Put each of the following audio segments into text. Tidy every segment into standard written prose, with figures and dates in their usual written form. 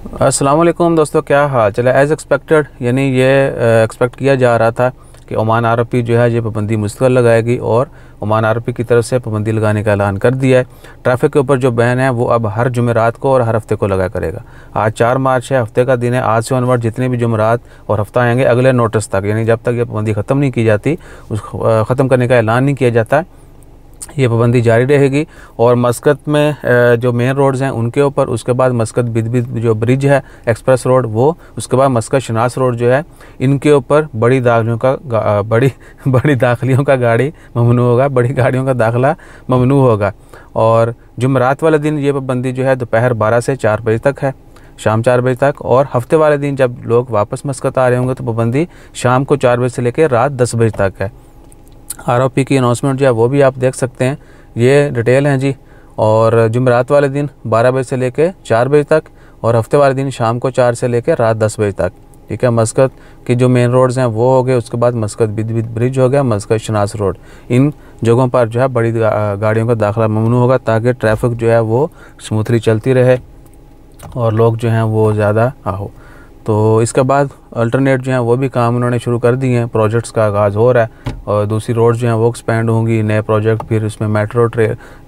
अस्सलाम वालेकुम दोस्तों, क्या हाल चला। एज़ एक्सपेक्टेड यानी ये एक्सपेक्ट किया जा रहा था कि ओमान आरपी जो है ये पाबंदी मुस्तकिल लगाएगी और ओमान आरपी की तरफ से पाबंदी लगाने का ऐलान कर दिया है। ट्रैफिक के ऊपर जो बैन है वो अब हर जुमेरात को और हर हफ्ते को लगा करेगा। आज 4 मार्च है, हफ्ते का दिन है। आज से ऑनवर्ड जितने भी जुमेरात और हफ्ता आएंगे अगले नोटिस तक, यानी जब तक ये पाबंदी ख़त्म नहीं की जाती, उस ख़त्म करने का ऐलान नहीं किया जाता, ये पाबंदी जारी रहेगी। और मस्कत में जो मेन रोड्स हैं उनके ऊपर, उसके बाद मस्कत बिदबिद जो ब्रिज है एक्सप्रेस रोड वो, उसके बाद मस्कत शनास रोड जो है, इनके ऊपर बड़ी दाखिलियों का गाड़ी ममनू होगा, बड़ी गाड़ियों का दाखिला ममनू होगा। और जुमेरात वाले दिन ये पाबंदी जो है दोपहर 12 से 4 बजे तक है, शाम 4 बजे तक। और हफ्ते वाले दिन जब लोग वापस मस्कत आ रहे होंगे तो पाबंदी शाम को 4 बजे से लेकर रात 10 बजे तक है। आरओपी की अनाउंसमेंट जो है वो भी आप देख सकते हैं, ये डिटेल हैं जी। और जुमेरात वाले दिन 12 बजे से लेकर 4 बजे तक और हफ्ते वाले दिन शाम को 4 से लेकर रात 10 बजे तक। ठीक है, मस्कत की जो मेन रोड्स हैं वो हो गए, उसके बाद मस्कत बिदबिद ब्रिज हो गया, मस्कत शनास रोड, इन जगहों पर जो है बड़ी गाड़ियों का दाखिला ममनू होगा ताकि ट्रैफिक जो है वो स्मूथली चलती रहे और लोग जो हैं वो ज़्यादा हो। तो इसके बाद अल्टरनेट जो हैं वो भी काम उन्होंने शुरू कर दिए हैं, प्रोजेक्ट्स का आगाज़ हो रहा है और दूसरी रोड्स जो हैं वो एक्सपेंड होंगी, नए प्रोजेक्ट। फिर इसमें मेट्रो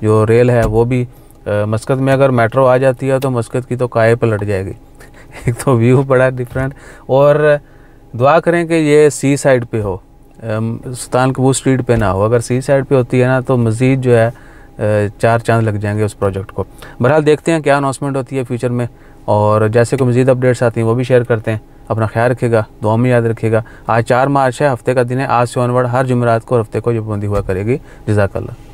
जो रेल है वो भी मस्कत में अगर मेट्रो आ जाती है तो मस्कत की तो काया पलट जाएगी। एक तो व्यू बड़ा डिफरेंट, और दुआ करें कि ये सी साइड पे हो, सुल्तान कबूस स्ट्रीट पे ना हो। अगर सी साइड पे होती है ना तो मज़ीद जो है 4 चांद लग जाएंगे उस प्रोजेक्ट को। बहरहाल देखते हैं क्या अनाउंसमेंट होती है फ्यूचर में, और जैसे कोई मज़ीद अपडेट्स आती हैं वो भी शेयर करते हैं। अपना ख्याल रखिएगा, दुआ में याद रखिएगा। आज 4 मार्च है, हफ्ते का दिन है। आज से ऑनवर्ड हर जुमेरात को और हफ्ते को ये पाबंदी हुआ करेगी। जज़ाकल्लाह।